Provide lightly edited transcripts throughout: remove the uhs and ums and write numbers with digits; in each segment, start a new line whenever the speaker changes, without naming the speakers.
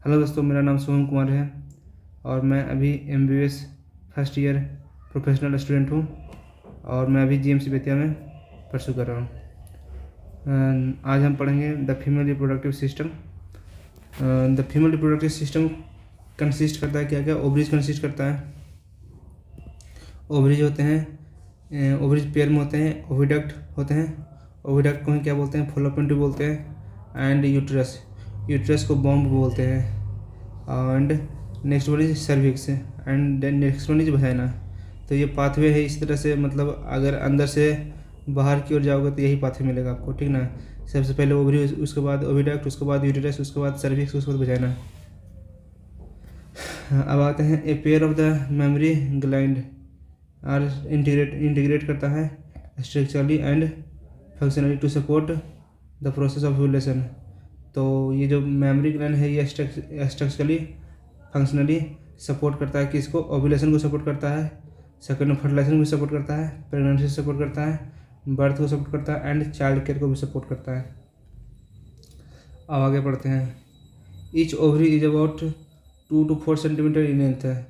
Hello दोस्तों, मेरा नाम शुभम कुमार है और मैं अभी MBBS first year professional student हूँ और मैं अभी GMC बेतिया में परसू कर रहा हूँ। आज हम पढ़ेंगे the female reproductive system. The female reproductive system consist करता है क्या? ओवरीज कंसिस्ट करता है। ओवरीज होते हैं, ओवरीज पेयर में होते हैं, ओविडक्ट होते हैं। ओविडक्ट को क्या बोलते हैं? फॉलोपियन ट्यूब बोलते हैं। एंड यूट्रस को बॉम्ब बोलते हैं। And next one is cervix and then next one is vagina. तो ये पाथवे है इस तरह से, मतलब अगर अंदर से बाहर की ओर जाओगे तो यही पाथवे मिलेगा आपको, ठीक ना। सबसे पहले ओवरी, उसके बाद ओविडक्ट, उसके बाद यूटेरस, उसके बाद सर्विक्स, उसके बाद वजाइना। अब आते हैं a pair of the mammary gland are integrate करता है structurally and functionally to support the process of ovulation. तो ये जो मेमोरी ग्लैंड है ये स्ट्रक्चरली फंक्शनली सपोर्ट करता है कि इसको ओव्यूलेशन को सपोर्ट करता है, सेकेंड फर्टिलाइजेशन को सपोर्ट करता है, प्रेगनेंसी सपोर्ट करता है, बर्थ को सपोर्ट करता है एंड चाइल्ड केयर को भी सपोर्ट करता है। अब आगे बढ़ते हैं। Each ovary is about 2 to 4 centimetre in length है।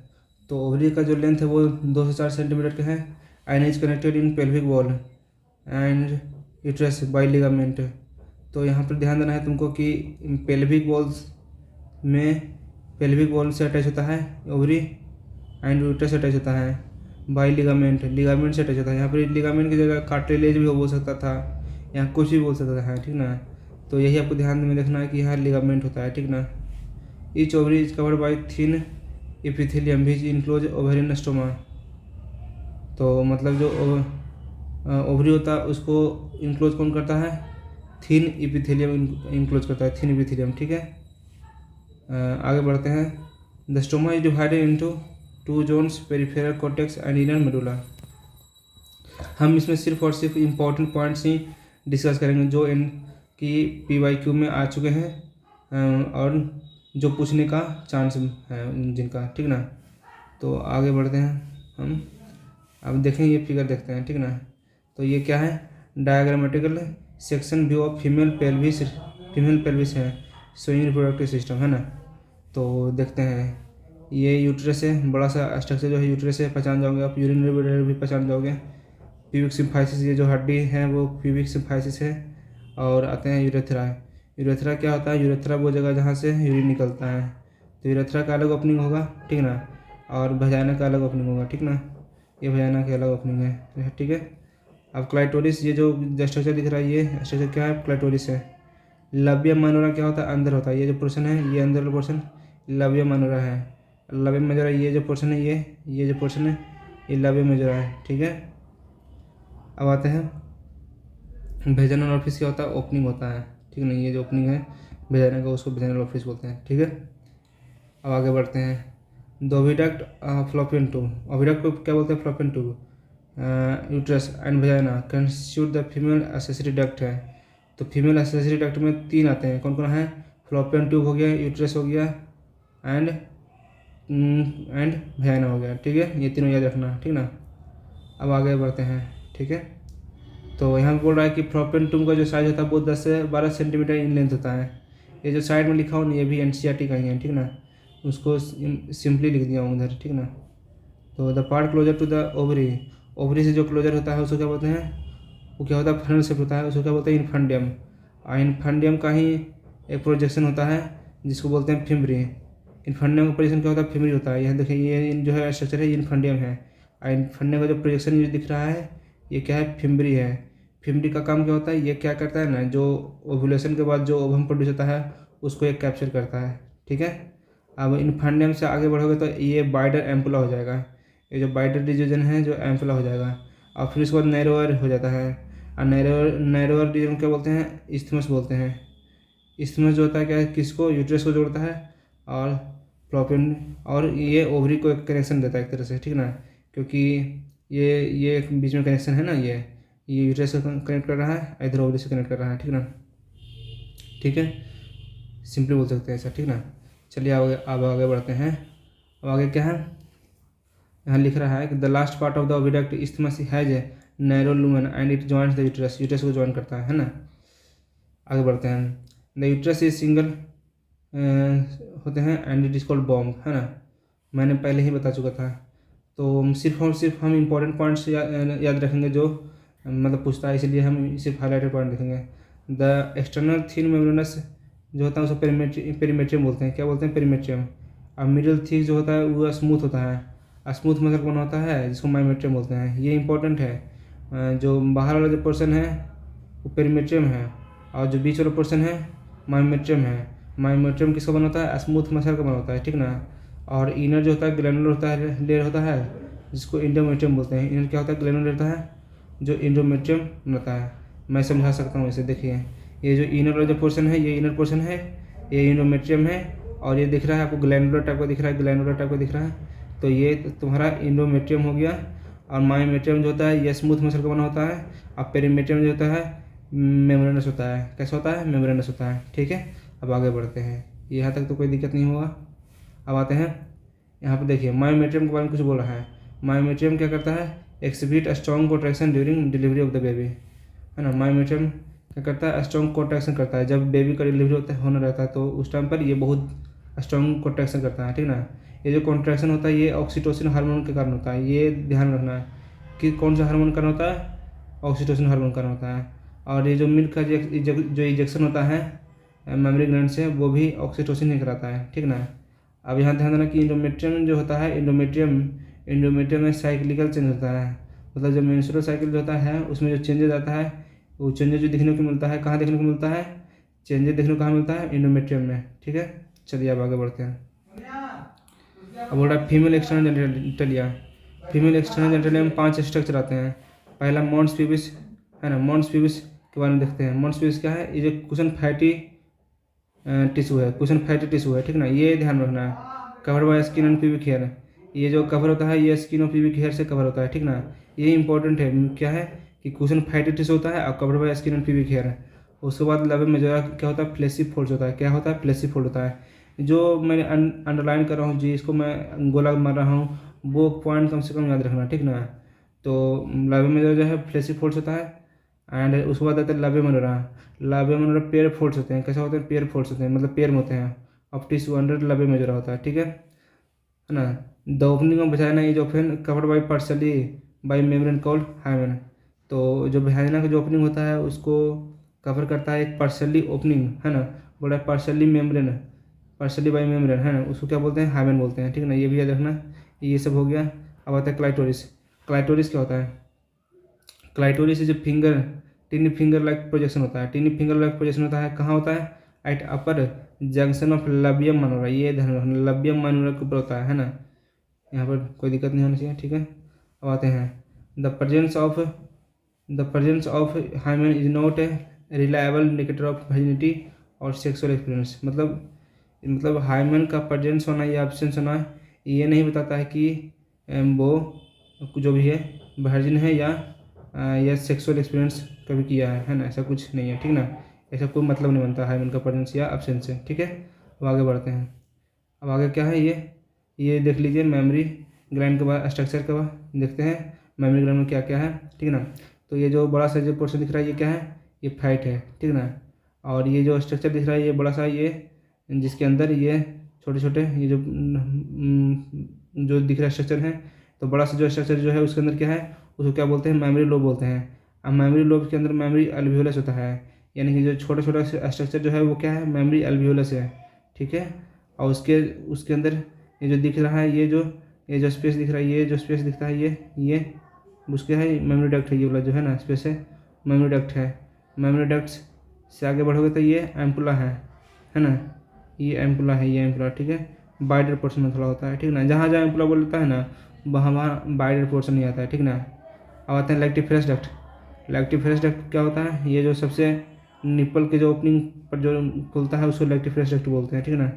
तो ओवरी का जो लेंथ है वो 2 से 4 सेंटीमीटर का है and is connected in pelvic wall and uterus by ligament. तो यहाँ पर ध्यान देना है तुमको कि पेल्विक वॉल से अटैच होता है ओवरी एंड यूट्रस से अटैच होता है बाय लिगामेंट से अटैच होता है। यहाँ पर लिगामेंट की जगह कार्टिलेज भी बोल सकता था, यहाँ कुछ भी बोल सकता है, ठीक ना। तो यही आपको ध्यान में देखना है कि यहाँ लिगामेंट होता है, ठीक ना। Each ovary is covered by thin epithelium which enclose ovarian stoma. तो मतलब जो ओवरी होता है उसको इनक्लोज कौन करता है? थिन एपिथेलियम इनक्लोज करता है, थिन एपिथेलियम, ठीक है। आगे बढ़ते हैं। The stroma is divided into 2 zones, peripheral cortex and inner medulla. हम इसमें सिर्फ और सिर्फ इम्पोर्टेंट पॉइंट्स ही डिस्कस करेंगे जो इनकी PYQ में आ चुके हैं और जो पूछने का चांस है जिनका, ठीक ना। तो आगे बढ़ते हैं हम। अब देखें ये फिगर देखते हैं, ठीक ना। तो ये क्या है? Diagrammatical section view of female pelvis है, शोइंग रिप्रोडक्टिव सिस्टम, है ना। तो देखते हैं ये यूट्रस है, बड़ा सा स्ट्रक्चर जो है यूट्रस है, पहचान जाओगे आप। यूरिनरी ब्लैडर भी पहचान जाओगे। प्यूबिक सिम्फाइसिस, ये जो हड्डी है वो प्यूबिक सिम्फाइसिस है। और आते हैं यूरेथ्रा। यूरेथ्रा क्या होता है? यूरेथ्रा वो जगह जहाँ से यूरिन निकलता है। तो यूरेथ्रा का अलग ओपनिंग होगा, ठीक ना, और वजाइना का अलग ओपनिंग होगा, ठीक ना। ये वजाइना का अलग ओपनिंग है, ठीक है। अब क्लाइटोरिस, ये जो स्ट्रक्चर दिख रहा है ये स्ट्रक्चर क्या है? क्लाइटोरिस है। लबियम माइनोरा क्या होता है? अंदर होता है। ये जो पोर्शन है ये अंदर वाला पोर्शन लबियम माइनोरा है। लबियम मेजोरा ये जो पोर्शन है ये जो पोर्शन है ये लबियम मेजोरा है, ठीक है। अब आते हैं वेजाइनल ऑफिस क्या होता है? ओपनिंग होता है, ठीक नहीं। ये जो ओपनिंग है वेजाइना का उसको वेजाइनल ऑफिस बोलते हैं, ठीक है। अब आगे बढ़ते हैं। The oviduct fallopian tube. Oviduct को क्या बोलते हैं? Fallopian tube. Uterus and vagina constitute the female accessory duct है। तो फीमेल एक्सेसरी डक्ट में 3 आते हैं, कौन कौन है? फ्लोपियन ट्यूब हो गया, यूट्रस हो गया एंड वेजाइना हो गया, ठीक है। ये तीनों याद रखना, ठीक ना। अब आगे बढ़ते हैं, ठीक है। तो यहाँ पे बोल रहा है कि फ्लोपियन ट्यूब का जो साइज होता है वो 10 से 12 सेंटीमीटर इन लेंथ होता है। ये जो साइड में लिखा हो ना ये भी NCERT का ही है, ठीक ना। उसको सिंपली लिख दिया हूँ उधर, ठीक ना। तो the part closer to the ovary से जो क्लोजर होता है उसको क्या बोलते हैं? वो क्या होता है? फनल शेप होता है, उसको क्या बोलते हैं? इन्फंडियम। इन्फंडियम का ही एक प्रोजेक्शन होता है जिसको बोलते हैं फिम्बरी। इन्फंडियम का प्रोजेक्शन क्या होता है? फिम्बरी होता है। यहाँ देखिए ये जो है स्ट्रक्चर है इन्फंडियम है। इन्फंडियम का जो प्रोजेक्शन ये दिख रहा है ये क्या है? फिम्बरी है। फिम्बरी का काम क्या होता है? ये क्या करता है ना, जो ओव्यूलेशन के बाद जो ओवम प्रोड्यूस होता है उसको एक कैप्चर करता है, ठीक है। अब इन्फंडियम से आगे बढ़ोगे तो ये बाइडर एम्पुला हो जाएगा। ये जो बाइडर डिवीजन है जो एम्पुला हो जाएगा और फिर उसके बाद नैरोअर हो जाता है। और नैरोअर डिवीजन क्या बोलते हैं? इस्थमस बोलते हैं। इस्थमस जो होता है क्या है? किसको? यूट्रस को जोड़ता है और फ्लोपियन, और ये ओवरी को एक कनेक्शन देता है एक तरह से, ठीक ना। क्योंकि ये एक बीच में कनेक्शन है ना, ये यूट्रस से कनेक्ट कर रहा है, इधर ओवरी से कनेक्ट कर रहा है, ठीक ना, ठीक है। सिंपली बोल सकते हैं ऐसा, ठीक ना। चलिए अब आगे बढ़ते हैं। अब आगे क्या है? यहाँ लिख रहा है कि the last part of the oviduct isthmus has a narrow lumen and it joints the uterus को ज्वाइन करता है ना। आगे बढ़ते हैं। द यूट्रस इज सिंगल होते हैं and it is called bomb, है ना, मैंने पहले ही बता चुका था। तो सिर्फ और सिर्फ हम इम्पोर्टेंट पॉइंट्स याद रखेंगे जो मतलब पूछता है, इसलिए हम सिर्फ हाईलाइटेड पॉइंट देखेंगे। द एक्सटर्नल थिन मेम्ब्रेनस जो होता है उसको पेरीमेट्रियम बोलते हैं। क्या बोलते हैं? पेरीमेट्रियम। और मिडिल थिक जो होता है वो स्मूथ होता है, स्मूथ मसल बना होता है जिसको मायोमेट्रियम बोलते हैं। ये इंपॉर्टेंट है। जो बाहर वाला जो पोर्शन है वो पेरीमेट्रियम है और जो बीच वाला पोर्शन है मायोमेट्रियम है। मायोमेट्रियम किसका बना होता है? स्मूथ मसल का बना होता है, ठीक ना। और इनर जो होता है ग्लैंडुलर होता है, लेयर होता है जिसको इंडोमेट्रियम बोलते हैं। इनर क्या होता है? ग्लैंडुलर रहता है जो इंडोमेट्रियम बनाता है। मैं समझा सकता हूँ इसे, देखिए ये जो इनर वाला जो पोर्शन है ये इनर पोर्शन है, ये इंडोमेट्रियम है और ये दिख रहा है आपको ग्लैंडुलर टाइप का दिख रहा है, ग्लैंडुलर टाइप का दिख रहा है, तो ये तुम्हारा इंडोमेट्रियम हो गया। और मायोमेट्रियम जो होता है ये स्मूथ मसल का बना होता है और पेरीमेट्रियम जो होता है मेम्ब्रेनस होता है। कैसा होता है? मेम्ब्रेनस होता है, ठीक है। अब आगे बढ़ते हैं, यहाँ तक तो कोई दिक्कत नहीं होगा। अब आते हैं यहाँ पर, देखिए मायोमेट्रियम के बारे में कुछ बोला है। मायोमेट्रियम क्या करता है? Exhibit strong contraction during delivery of the baby, है ना। मायोमेट्रियम क्या करता है? स्ट्रॉन्ग कॉन्ट्रैक्शन करता है। जब बेबी का डिलीवरी होने रहता है तो उस टाइम पर ये बहुत स्ट्रॉन्ग कॉन्ट्रैक्शन करता है, ठीक ना। ये जो कॉन्ट्रैक्शन होता है ये ऑक्सीटोसिन हार्मोन के कारण होता है। ये ध्यान रखना है कि कौन सा हार्मोन कारण होता है? ऑक्सीटोसिन हार्मोन कारण होता है। और ये जो मिल्क का जो इजेक्शन होता है मेमरी ग्लैंड से वो भी ऑक्सीटोसिन ही कराता है, ठीक ना। अब यहाँ ध्यान देना कि इंडोमेट्रियम जो होता है इंडोमेट्रियम में साइक्लिकल चेंज होता है। मतलब जो मेंस्ट्रुअल साइकिल जो होता है उसमें जो चेंजेज आता है वो चेंजेज जो देखने को मिलता है कहाँ देखने को मिलता है? चेंजेस देखने को कहाँ मिलता है? इंडोमेट्रियम में, ठीक है। चलिए अब आगे बढ़ते हैं। अब बोल रहा है female external genitalia. Female external genitalia में 5 स्ट्रक्चर आते हैं। पहला मॉन्स प्यूबिस, है ना। मॉन्स प्यूबिस के बारे में देखते हैं। मॉन्स प्यूबिस क्या है? ये जो कुशन फैटी टिश्यू है, कुशन फैटी टिश्यू है, ठीक ना। ये ध्यान रखना है। Cover by skin and pubic hair, ये जो कवर होता है ये स्किन और प्यूबिक हेयर से कवर होता है, ठीक ना। ये इंपॉर्टेंट है, क्या है कि कुशन फैटी टिश्यू होता है और cover by skin and pubic hair है। उसके बाद लैब में जो क्या होता है? फ्लेसी फोल्ड होता है। क्या होता है? फ्लेसी फोल्ड होता है। जो मैं अंडरलाइन कर रहा हूँ जी, इसको मैं गोला मार रहा हूँ, वो पॉइंट कम से कम याद रखना, ठीक ना। तो लैब में जो है फ्लेसी फोल्ड होता है एंड उसके बाद आता है लाबे मनोरा। लाबे मनोरा पेयर फोल्ड्स होते हैं। कैसे होते हैं? पेयर फोल्ड्स होते हैं, मतलब पेयर में होते हैं। अब टिश्यू अंडर लाबे मेजोरा होता है, ठीक है ना। The opening of vagina is often covered by partially by membrane called hymen. तो जो वजाइना का जो ओपनिंग होता है उसको कवर करता है एक पार्शली ओपनिंग, है ना। बोला partially membrane, partially by membrane, है ना, उसको क्या बोलते हैं? हाइमेन बोलते हैं, ठीक है ना। ये भी याद रखना। ये सब हो गया। अब आता है क्लाइटोरिस। क्लाइटोरिस क्या होता है? Clitoris is finger टिनी finger like projection होता है। टिनी फिंगर लाइक प्रोजेक्शन होता है, कहाँ होता है? At upper junction of labium minora. ये ध्यान रखना, लबियम माइनोरा के ऊपर होता है ना। यहाँ पर कोई दिक्कत नहीं होनी चाहिए, ठीक है। अब आते हैं the presence of hymen is not a reliable indicator of virginity और सेक्सुअल एक्सपीरियंस। मतलब हाइमेन का प्रेजेंस होना या एब्सेंस होना ये नहीं बताता है कि वो जो भी है वर्जिन है या सेक्सुअल एक्सपीरियंस कभी किया है ना। ऐसा कुछ नहीं है, ठीक ना। ऐसा कोई मतलब नहीं बनता हाइमेन का प्रेजेंस या एब्सेंस से, ठीक है। अब आगे बढ़ते हैं। अब आगे क्या है? ये देख लीजिए मेमोरी ग्लैंड के बाद स्ट्रक्चर के बाद देखते हैं मेमोरी ग्लैंड में क्या क्या है, ठीक ना। तो ये जो बड़ा सा जो पोर्शन दिख रहा है ये क्या है? ये फैट है, ठीक ना। और ये जो स्ट्रक्चर दिख रहा है ये बड़ा सा, ये जिसके अंदर ये छोटे छोटे ये जो दिख रहा है स्ट्रक्चर है, तो बड़ा सा जो स्ट्रक्चर जो है उसके अंदर क्या है? उसको क्या बोलते हैं? मेमोरी लोब बोलते हैं। अब मेमोरी लोब के अंदर मेमोरी अल्वियोलस होता है, यानी कि जो छोटा छोटा स्ट्रक्चर जो है वो क्या है? मेमोरी अल्वियोलस है, ठीक है। और उसके अंदर ये जो दिख रहा है ये जो स्पेस दिख रहा है, ये जो स्पेस दिखता है ये उसके है मेमोरी डक्ट है। ये वाला जो है ना स्पेस है मेमोरी डक्ट है। मेमोरी डक्ट से आगे बढ़ोगे तो ये एम्पुला है ना। ये एम्पुला है, ये एम्पुला, ठीक है। बाइडर पोर्शन में थोड़ा होता है, ठीक ना। जहाँ जहाँ एम्पुला बोलता है ना वहाँ बाइडर पोर्शन नहीं आता है, ठीक ना। अब आते हैं लैक्टिफेरस डक्ट। लैक्टिफेरस डक्ट क्या होता है? ये जो सबसे निप्पल के जो ओपनिंग पर जो खुलता है उसको लैक्टिफेरस डक्ट बोलते हैं, ठीक है ना।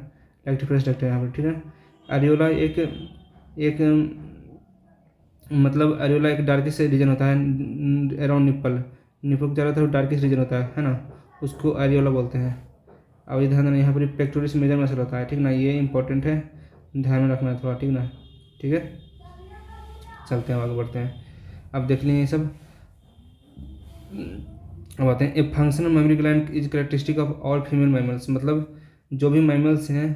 लैक्टिफेरस डक्ट है यहाँ पर, ठीक है। अरियोला एक मतलब अरियोला एक डार्केस्ट रीजन होता है अराउंड निप्पल के चारों तरफ डार्केस्ट रीजन होता है ना, उसको अरियोला बोलते हैं। अब ये ध्यान देना, यहाँ पर पेक्टोरिस मेजर मसल होता है, ठीक ना। ये इंपॉर्टेंट है, ध्यान में रखना थोड़ा, ठीक ना, ठीक है। चलते हैं आगे बढ़ते हैं। अब देख लें ये सब। अब आते हैं a functional mammary gland is characteristic of all female mammals. मतलब जो भी मैमल्स हैं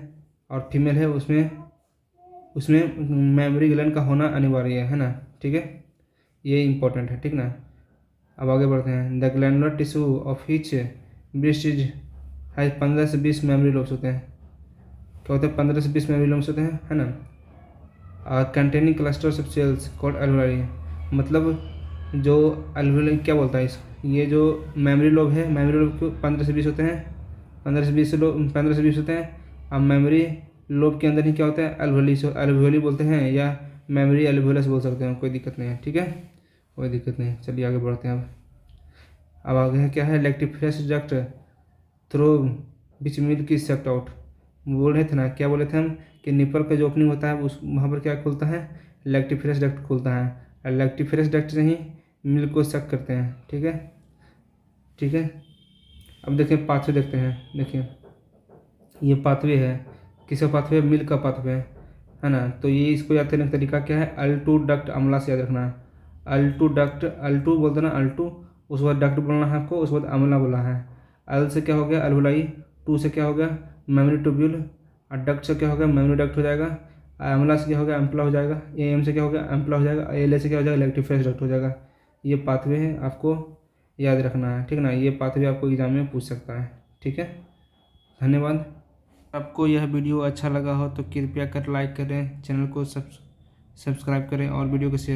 और फीमेल है उसमें मेमोरी ग्लैंड का होना अनिवार्य है ना, ठीक है, ये इंपॉर्टेंट है, ठीक ना। अब आगे बढ़ते हैं। The glandular tissue of each breast is है 15 से 20 मेमोरी लोब्स होते हैं। क्या होते हैं? 15 से 20 मेमोरी लोब्स होते हैं, है ना। Containing clusters of cells called alveoli, मतलब जो एल्वेओलाई क्या बोलता है इस, ये जो मेमोरी लोब है, मेमोरी लोब को 15 से 20 होते हैं, 15 से 20 होते हैं। अब मेमोरी लोब के अंदर ही क्या होता है? एल्वेओली बोलते हैं या मेमोरी एल्वेओलस बोल सकते हैं, कोई दिक्कत नहीं है, ठीक है, कोई दिक्कत नहीं। चलिए आगे बढ़ते हैं। अब आगे है क्या है? Lactiferous duct through which milk is sucked out. बोल रहे थे ना, क्या बोले थे हम कि निपल का जो ओपनिंग होता है उस वहाँ पर क्या खुलता है? लैक्टिफरस डक्ट खुलता है, और लैक्टिफरस डक्ट से ही मिल्क को सक करते हैं, ठीक है, ठीक है। अब देखिए पाथवे देखते हैं। देखिए ये पाथवे है, किसका पाथवे? मिल्क का पाथवे है ना। तो ये इसको याद करने का तरीका क्या है? अल्टू डक्ट अमला से याद रखना है। अल्टू डक्ट, अल्टू बोलते ना, अल्टू, उस बाद डक्ट बोलना है आपको, उस बाद अमला बोलना है। अल से क्या हो गया? अल्वलाई, टू से क्या हो गया? मेमोरी ट्यूब्यूल, और डक्ट से क्या हो गया? मेमोरी डक्ट हो जाएगा। अमला से क्या हो गया? एम्पला हो जाएगा। एम से क्या हो गया? एम्पला हो जाएगा। एल से क्या हो जाएगा? लैक्टिफरस डक्ट हो जाएगा। ये पाथवे है, आपको याद रखना है, ठीक ना। ये पाथवे आपको एग्जाम में पूछ सकता है, ठीक है। धन्यवाद। आपको यह वीडियो अच्छा लगा हो तो कृपया कर लाइक करें, चैनल को सब्सक्राइब करें और वीडियो को शेयर